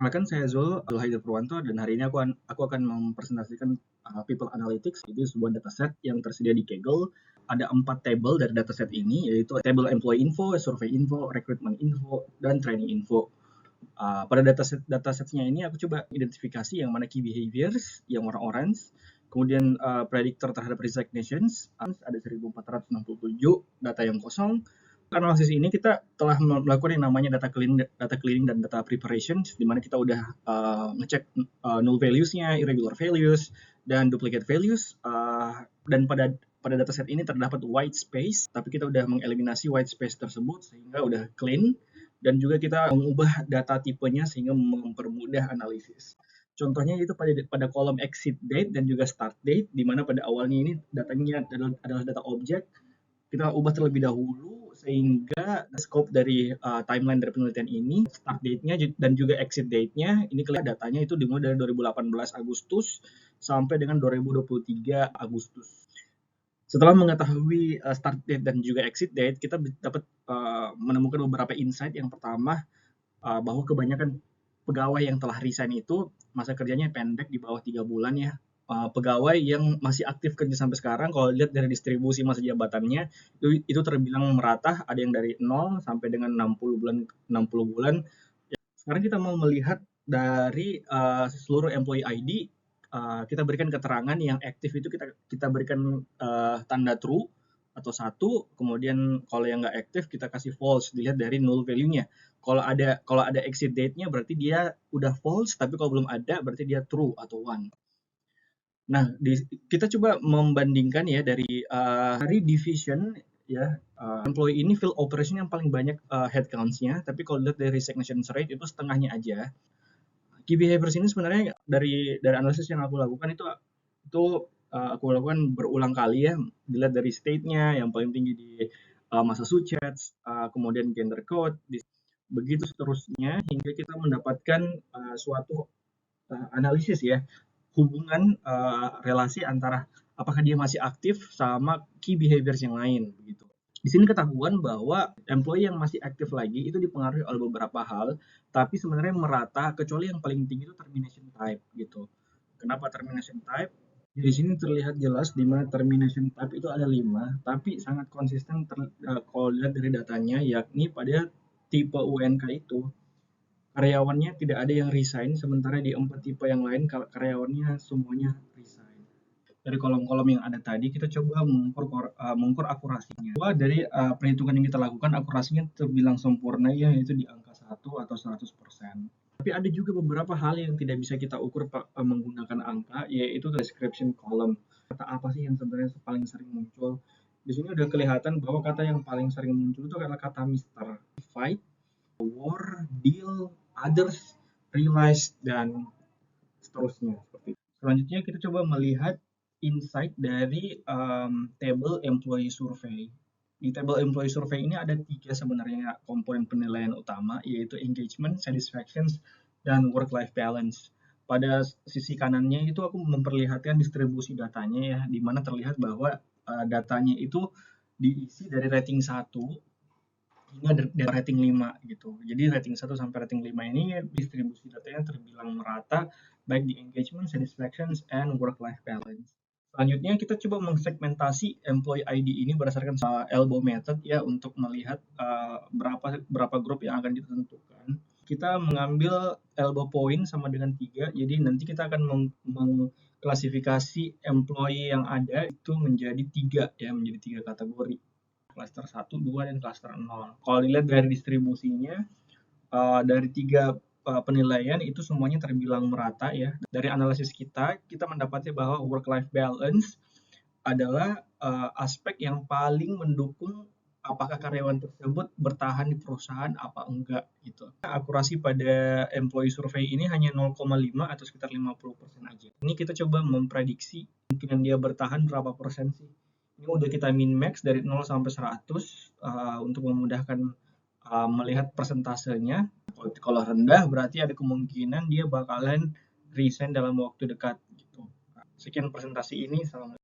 Perkenalkan saya Zul Haider Purwanto dan hari ini aku akan mempresentasikan People Analytics. Itu sebuah dataset yang tersedia di Kaggle. Ada 4 table dari dataset ini, yaitu table Employee Info, Survey Info, Recruitment Info, dan Training Info. Pada datasetnya ini aku coba identifikasi yang mana key behaviors yang warna orange, kemudian predictor terhadap resignations ada 1467 data yang kosong. Analisis ini kita telah melakukan yang namanya data cleaning dan data preparation, di mana kita udah ngecek null values-nya, irregular values, dan duplicate values. Dan pada dataset ini terdapat white space, tapi kita udah mengeliminasi white space tersebut sehingga udah clean, dan juga kita mengubah data tipenya sehingga mempermudah analisis. Contohnya itu pada kolom exit date dan juga start date, di mana pada awalnya ini datanya adalah data objek. Kita ubah terlebih dahulu sehingga scope dari timeline dari penelitian ini, start date-nya dan juga exit date-nya, ini kelihatan datanya itu dimulai dari 2018 Agustus sampai dengan 2023 Agustus. Setelah mengetahui start date dan juga exit date, kita dapat menemukan beberapa insight. Yang pertama, bahwa kebanyakan pegawai yang telah resign itu masa kerjanya pendek, di bawah 3 bulan ya. Pegawai yang masih aktif kerja sampai sekarang, kalau lihat dari distribusi masa jabatannya, itu terbilang merata, ada yang dari 0 sampai dengan 60 bulan. Sekarang kita mau melihat dari seluruh employee ID, kita berikan keterangan yang aktif itu kita berikan tanda true atau 1, kemudian kalau yang nggak aktif kita kasih false, dilihat dari null value-nya. Kalau ada exit date-nya berarti dia udah false, tapi kalau belum ada berarti dia true atau 1. Nah, kita coba membandingkan ya dari division ya, employee ini field operation yang paling banyak headcounts-nya, tapi kalau lihat dari resignation rate itu setengahnya aja. Key behaviors ini sebenarnya dari analisis yang aku lakukan itu aku lakukan berulang kali ya, dilihat dari state-nya yang paling tinggi di Massachusetts, kemudian gender code, begitu seterusnya hingga kita mendapatkan suatu analisis ya, hubungan relasi antara apakah dia masih aktif sama key behaviors yang lain begitu. Di sini ketahuan bahwa employee yang masih aktif lagi itu dipengaruhi oleh beberapa hal, tapi sebenarnya merata kecuali yang paling tinggi itu termination type gitu. Kenapa termination type? Di sini terlihat jelas di mana termination type itu ada 5, tapi sangat konsisten kalau lihat dari datanya, yakni pada tipe UNK itu karyawannya tidak ada yang resign, sementara di 4 tipe yang lain karyawannya semuanya resign. Dari kolom-kolom yang ada tadi kita coba mengukur akurasinya. Dari perhitungan yang kita lakukan, akurasinya terbilang sempurna ya, yaitu di angka 1 atau 100%. Tapi ada juga beberapa hal yang tidak bisa kita ukur menggunakan angka, yaitu description column. Kata apa sih yang sebenarnya paling sering muncul? Di sini udah kelihatan bahwa kata yang paling sering muncul itu adalah kata Mister. Fight, war, deal, others, realize, dan seterusnya. Selanjutnya kita coba melihat insight dari table employee survey. Di table employee survey ini ada 3 sebenarnya komponen penilaian utama, yaitu engagement, satisfaction, dan work-life balance. Pada sisi kanannya itu aku memperlihatkan distribusi datanya ya, di mana terlihat bahwa datanya itu diisi dari rating 1 hingga dari rating 5 gitu. Jadi rating 1 sampai rating 5 ini distribusi datanya terbilang merata baik di engagement, satisfaction, and work-life balance. Selanjutnya kita coba mengsegmentasi employee ID ini berdasarkan elbow method ya, untuk melihat berapa grup yang akan ditentukan. Kita mengambil elbow point sama dengan 3, jadi nanti kita akan mengklasifikasi employee yang ada itu menjadi 3 ya, menjadi 3 kategori. Cluster 1, 2, dan cluster 0. Kalau dilihat dari distribusinya, dari 3 penilaian itu semuanya terbilang merata ya. Dari analisis kita mendapati bahwa work-life balance adalah aspek yang paling mendukung apakah karyawan tersebut bertahan di perusahaan apa enggak gitu. Akurasi pada employee survey ini hanya 0,5 atau sekitar 50% aja. Ini kita coba memprediksi kemungkinan dia bertahan berapa persen sih. Ini udah kita min max dari 0 sampai 100 untuk memudahkan melihat persentasenya. Kalau rendah berarti ada kemungkinan dia bakalan resign dalam waktu dekat gitu. Sekian presentasi ini, salam.